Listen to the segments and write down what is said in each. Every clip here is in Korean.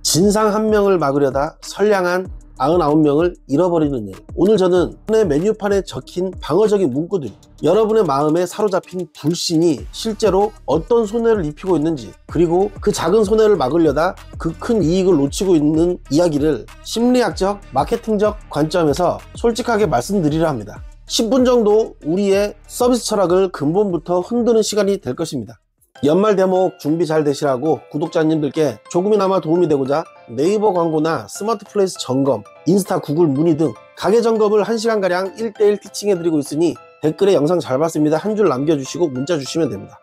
진상 한 명을 막으려다 선량한 99명을 잃어버리는 일. 오늘 저는 메뉴판에 적힌 방어적인 문구들, 여러분의 마음에 사로잡힌 불신이 실제로 어떤 손해를 입히고 있는지, 그리고 그 작은 손해를 막으려다 그 큰 이익을 놓치고 있는 이야기를 심리학적, 마케팅적 관점에서 솔직하게 말씀드리려 합니다. 10분 정도 우리의 서비스 철학을 근본부터 흔드는 시간이 될 것입니다. 연말 대목 준비 잘 되시라고 구독자님들께 조금이나마 도움이 되고자 네이버 광고나 스마트 플레이스 점검, 인스타, 구글 문의 등 가게 점검을 1시간가량 1:1 티칭해 드리고 있으니 댓글에 영상 잘 봤습니다 한 줄 남겨주시고 문자 주시면 됩니다.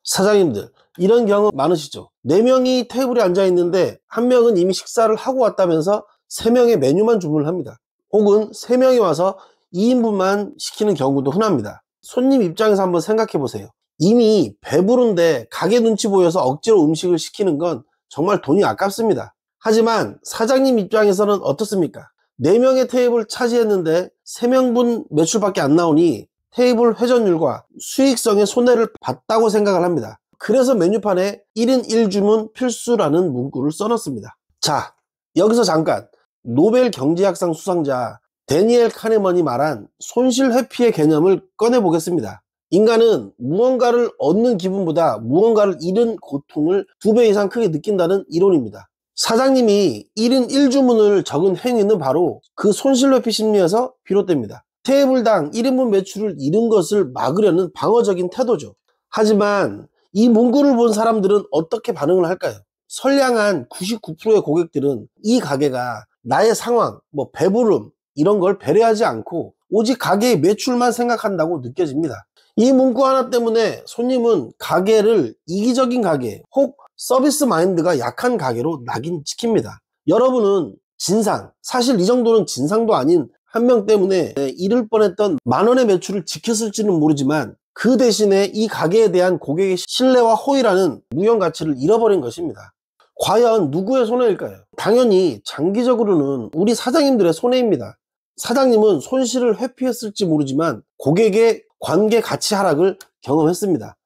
사장님들, 이런 경험 많으시죠? 4명이 테이블에 앉아 있는데 1명은 이미 식사를 하고 왔다면서 3명의 메뉴만 주문을 합니다. 혹은 3명이 와서 2인분만 시키는 경우도 흔합니다. 손님 입장에서 한번 생각해 보세요. 이미 배부른데 가게 눈치 보여서 억지로 음식을 시키는 건 정말 돈이 아깝습니다. 하지만 사장님 입장에서는 어떻습니까? 4명의 테이블 차지했는데 3명분 매출밖에 안 나오니 테이블 회전율과 수익성에 손해를 봤다고 생각을 합니다. 그래서 메뉴판에 1인 1주문 필수라는 문구를 써놨습니다. 자, 여기서 잠깐 노벨 경제학상 수상자 데니엘 카네먼이 말한 손실 회피의 개념을 꺼내 보겠습니다. 인간은 무언가를 얻는 기분보다 무언가를 잃은 고통을 2배 이상 크게 느낀다는 이론입니다. 사장님이 1인 1주문을 적은 행위는 바로 그 손실 회피 심리에서 비롯됩니다. 테이블당 1인분 매출을 잃은 것을 막으려는 방어적인 태도죠. 하지만 이 문구를 본 사람들은 어떻게 반응을 할까요? 선량한 99%의 고객들은 이 가게가 나의 상황, 배부름 이런 걸 배려하지 않고 오직 가게의 매출만 생각한다고 느껴집니다. 이 문구 하나 때문에 손님은 가게를 이기적인 가게, 혹 서비스 마인드가 약한 가게로 낙인 찍힙니다. 여러분은 진상, 사실 이 정도는 진상도 아닌 1명 때문에 잃을 뻔했던 만원의 매출을 지켰을지는 모르지만 그 대신에 이 가게에 대한 고객의 신뢰와 호의라는 무형 가치를 잃어버린 것입니다. 과연 누구의 손해일까요? 당연히 장기적으로는 우리 사장님들의 손해입니다. 사장님은 손실을 회피했을지 모르지만 고객의 관계 가치 하락을 경험했습니다.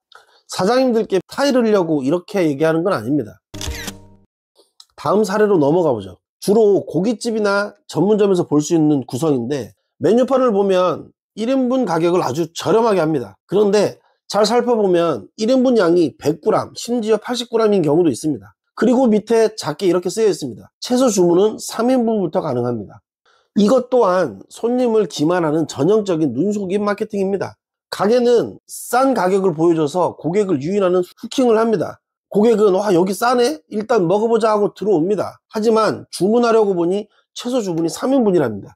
사장님들께 타이를 하려고 이렇게 얘기하는 건 아닙니다. 다음 사례로 넘어가 보죠. 주로 고깃집이나 전문점에서 볼 수 있는 구성인데 메뉴판을 보면 1인분 가격을 아주 저렴하게 합니다. 그런데 잘 살펴보면 1인분 양이 100g, 심지어 80g인 경우도 있습니다. 그리고 밑에 작게 이렇게 쓰여 있습니다. 최소 주문은 3인분부터 가능합니다. 이것 또한 손님을 기만하는 전형적인 눈속임 마케팅입니다. 가게는 싼 가격을 보여줘서 고객을 유인하는 후킹을 합니다. 고객은 와, 여기 싸네? 일단 먹어보자 하고 들어옵니다. 하지만 주문하려고 보니 최소 주문이 3인분이랍니다.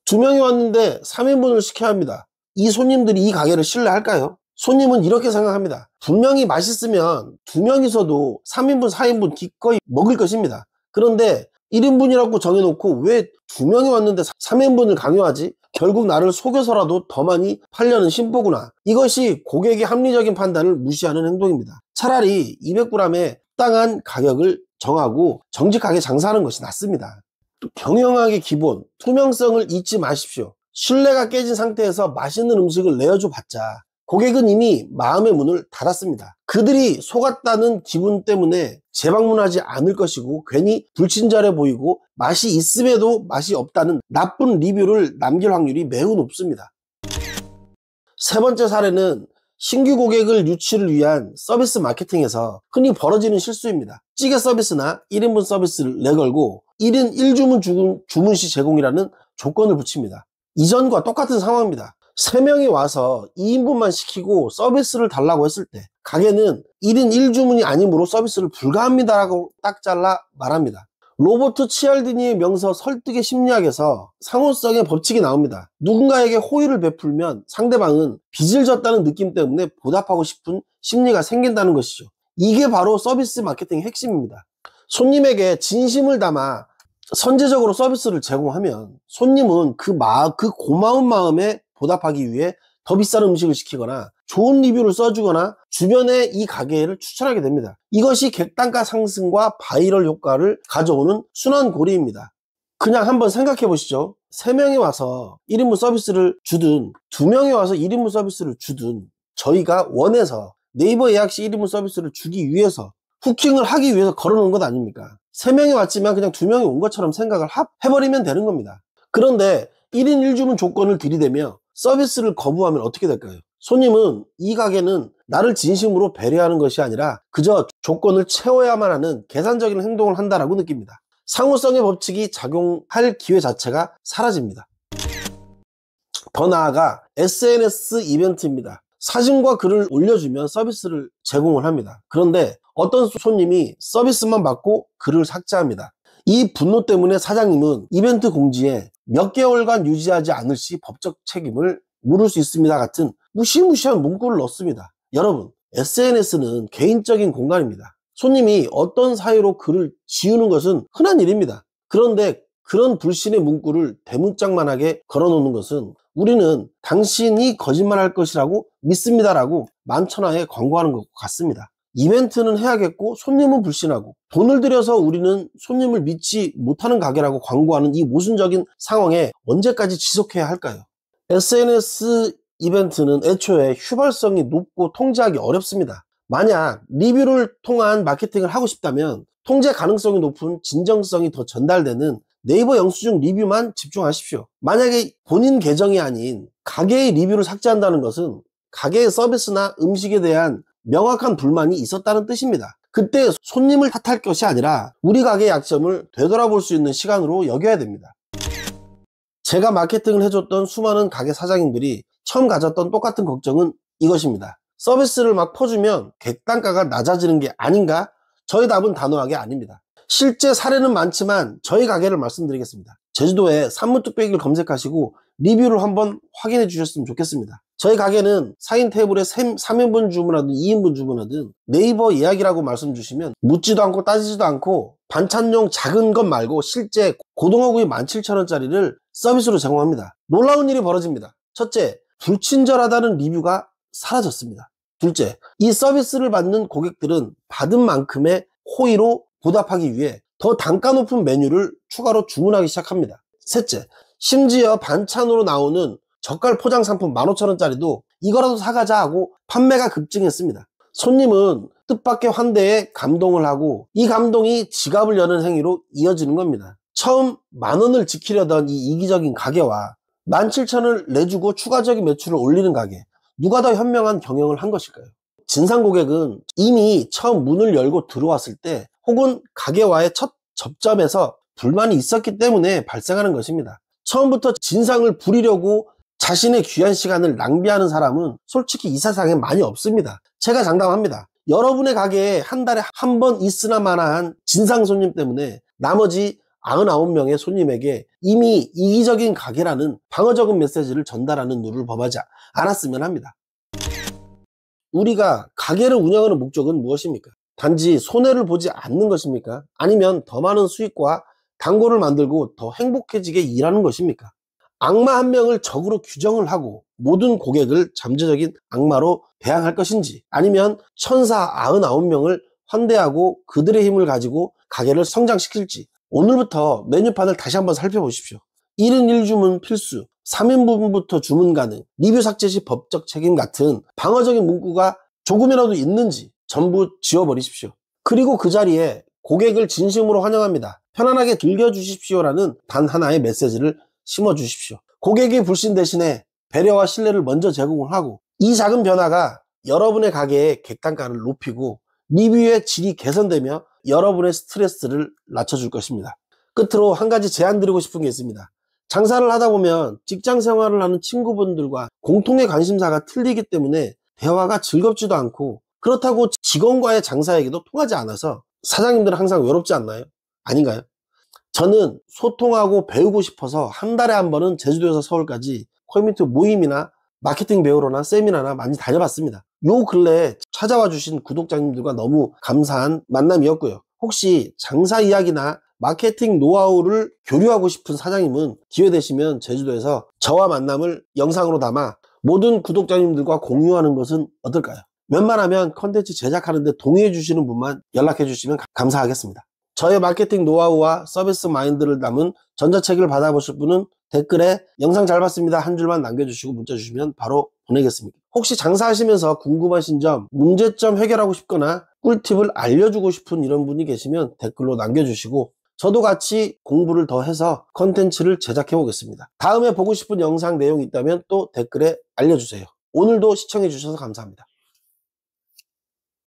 2명이 왔는데 3인분을 시켜야 합니다. 이 손님들이 이 가게를 신뢰할까요? 손님은 이렇게 생각합니다. 분명히 맛있으면 2명이서도 3인분, 4인분 기꺼이 먹을 것입니다. 그런데 1인분이라고 정해놓고 왜 2명이 왔는데 3인분을 강요하지? 결국 나를 속여서라도 더 많이 팔려는 심보구나. 이것이 고객의 합리적인 판단을 무시하는 행동입니다. 차라리 200g에 적당한 가격을 정하고 정직하게 장사하는 것이 낫습니다. 또 경영학의 기본, 투명성을 잊지 마십시오. 신뢰가 깨진 상태에서 맛있는 음식을 내어줘 봤자 고객은 이미 마음의 문을 닫았습니다. 그들이 속았다는 기분 때문에 재방문하지 않을 것이고 괜히 불친절해 보이고 맛이 있음에도 맛이 없다는 나쁜 리뷰를 남길 확률이 매우 높습니다. 세 번째 사례는 신규 고객을 유치를 위한 서비스 마케팅에서 흔히 벌어지는 실수입니다. 찌개 서비스나 1인분 서비스를 내걸고 1인 1주문 주문 시 제공이라는 조건을 붙입니다. 이전과 똑같은 상황입니다. 3명이 와서 2인분만 시키고 서비스를 달라고 했을 때 가게는 1인 1주문이 아니므로 서비스를 불가합니다 라고 딱 잘라 말합니다. 로버트 치알디니의 명서 설득의 심리학에서 상호성의 법칙이 나옵니다. 누군가에게 호의를 베풀면 상대방은 빚을 졌다는 느낌 때문에 보답하고 싶은 심리가 생긴다는 것이죠. 이게 바로 서비스 마케팅의 핵심입니다. 손님에게 진심을 담아 선제적으로 서비스를 제공하면 손님은 그 고마운 마음에 보답하기 위해 더 비싼 음식을 시키거나 좋은 리뷰를 써주거나 주변에 이 가게를 추천하게 됩니다. 이것이 객단가 상승과 바이럴 효과를 가져오는 순환고리입니다. 그냥 한번 생각해 보시죠. 3명이 와서 1인분 서비스를 주든 2명이 와서 1인분 서비스를 주든 저희가 원해서 네이버 예약 시 1인분 서비스를 주기 위해서 후킹을 하기 위해서 걸어놓은 것 아닙니까? 3명이 왔지만 그냥 2명이 온 것처럼 생각을 해버리면 되는 겁니다. 그런데 1인 1주문 조건을 들이대며 서비스를 거부하면 어떻게 될까요? 손님은 이 가게는 나를 진심으로 배려하는 것이 아니라 그저 조건을 채워야만 하는 계산적인 행동을 한다라고 느낍니다. 상호성의 법칙이 작용할 기회 자체가 사라집니다. 더 나아가 SNS 이벤트입니다. 사진과 글을 올려주면 서비스를 제공을 합니다. 그런데 어떤 손님이 서비스만 받고 글을 삭제합니다. 이 분노 때문에 사장님은 이벤트 공지에 몇 개월간 유지하지 않을 시 법적 책임을 물을 수 있습니다 같은 무시무시한 문구를 넣습니다. 여러분, SNS는 개인적인 공간입니다. 손님이 어떤 사유로 글을 지우는 것은 흔한 일입니다. 그런데 그런 불신의 문구를 대문짝만하게 걸어놓는 것은 우리는 당신이 거짓말할 것이라고 믿습니다라고 만천하에 광고하는 것 같습니다. 이벤트는 해야겠고 손님은 불신하고 돈을 들여서 우리는 손님을 믿지 못하는 가게라고 광고하는 이 모순적인 상황에 언제까지 지속해야 할까요? SNS 이벤트는 애초에 휘발성이 높고 통제하기 어렵습니다. 만약 리뷰를 통한 마케팅을 하고 싶다면 통제 가능성이 높은 진정성이 더 전달되는 네이버 영수증 리뷰만 집중하십시오. 만약에 본인 계정이 아닌 가게의 리뷰를 삭제한다는 것은 가게의 서비스나 음식에 대한 명확한 불만이 있었다는 뜻입니다. 그때 손님을 탓할 것이 아니라 우리 가게의 약점을 되돌아볼 수 있는 시간으로 여겨야 됩니다. 제가 마케팅을 해줬던 수많은 가게 사장님들이 처음 가졌던 똑같은 걱정은 이것입니다. 서비스를 막 퍼주면 객단가가 낮아지는 게 아닌가? 저의 답은 단호하게 아닙니다. 실제 사례는 많지만 저희 가게를 말씀드리겠습니다. 제주도에 산무뚝배기를 검색하시고 리뷰를 한번 확인해 주셨으면 좋겠습니다. 저희 가게는 4인 테이블에 3인분 주문하든 2인분 주문하든 네이버 예약이라고 말씀 주시면 묻지도 않고 따지지도 않고 반찬용 작은 것 말고 실제 고등어구이 17,000원짜리를 서비스로 제공합니다. 놀라운 일이 벌어집니다. 첫째, 불친절하다는 리뷰가 사라졌습니다. 둘째, 이 서비스를 받는 고객들은 받은 만큼의 호의로 보답하기 위해 더 단가 높은 메뉴를 추가로 주문하기 시작합니다. 셋째, 심지어 반찬으로 나오는 젓갈 포장 상품 15,000원짜리도 이거라도 사가자 하고 판매가 급증했습니다. 손님은 뜻밖의 환대에 감동을 하고 이 감동이 지갑을 여는 행위로 이어지는 겁니다. 처음 10,000원을 지키려던 이 이기적인 가게와 17,000원을 내주고 추가적인 매출을 올리는 가게, 누가 더 현명한 경영을 한 것일까요? 진상 고객은 이미 처음 문을 열고 들어왔을 때 혹은 가게와의 첫 접점에서 불만이 있었기 때문에 발생하는 것입니다. 처음부터 진상을 부리려고 자신의 귀한 시간을 낭비하는 사람은 솔직히 이 세상에 많이 없습니다. 제가 장담합니다. 여러분의 가게에 한 달에 한 번 있으나 마나한 진상 손님 때문에 나머지 99명의 손님에게 이미 이기적인 가게라는 방어적인 메시지를 전달하는 누를 범하지 않았으면 합니다. 우리가 가게를 운영하는 목적은 무엇입니까? 단지 손해를 보지 않는 것입니까? 아니면 더 많은 수익과 단골을 만들고 더 행복해지게 일하는 것입니까? 악마 한 명을 적으로 규정을 하고 모든 고객을 잠재적인 악마로 대항할 것인지, 아니면 천사 99명을 환대하고 그들의 힘을 가지고 가게를 성장시킬지, 오늘부터 메뉴판을 다시 한번 살펴보십시오. 1인 1주문 필수, 3인분부터 주문 가능, 리뷰 삭제 시 법적 책임 같은 방어적인 문구가 조금이라도 있는지 전부 지워버리십시오. 그리고 그 자리에 고객을 진심으로 환영합니다, 편안하게 즐겨주십시오라는 단 하나의 메시지를 심어주십시오. 고객의 불신 대신에 배려와 신뢰를 먼저 제공을 하고 이 작은 변화가 여러분의 가게의 객단가를 높이고 리뷰의 질이 개선되며 여러분의 스트레스를 낮춰줄 것입니다. 끝으로 한 가지 제안 드리고 싶은 게 있습니다. 장사를 하다 보면 직장 생활을 하는 친구분들과 공통의 관심사가 틀리기 때문에 대화가 즐겁지도 않고, 그렇다고 직원과의 장사 얘기도 통하지 않아서 사장님들은 항상 외롭지 않나요? 아닌가요? 저는 소통하고 배우고 싶어서 한 달에 한 번은 제주도에서 서울까지 커뮤니티 모임이나 마케팅 배우러나 세미나나 많이 다녀봤습니다. 요 근래에 찾아와 주신 구독자님들과 너무 감사한 만남이었고요. 혹시 장사 이야기나 마케팅 노하우를 교류하고 싶은 사장님은 기회 되시면 제주도에서 저와 만남을 영상으로 담아 모든 구독자님들과 공유하는 것은 어떨까요? 웬만하면 컨텐츠 제작하는데 동의해 주시는 분만 연락해 주시면 감사하겠습니다. 저의 마케팅 노하우와 서비스 마인드를 담은 전자책을 받아보실 분은 댓글에 영상 잘 봤습니다 한 줄만 남겨주시고 문자 주시면 바로 보내겠습니다. 혹시 장사하시면서 궁금하신 점, 문제점 해결하고 싶거나 꿀팁을 알려주고 싶은 이런 분이 계시면 댓글로 남겨주시고 저도 같이 공부를 더 해서 컨텐츠를 제작해 보겠습니다. 다음에 보고 싶은 영상 내용이 있다면 또 댓글에 알려주세요. 오늘도 시청해 주셔서 감사합니다.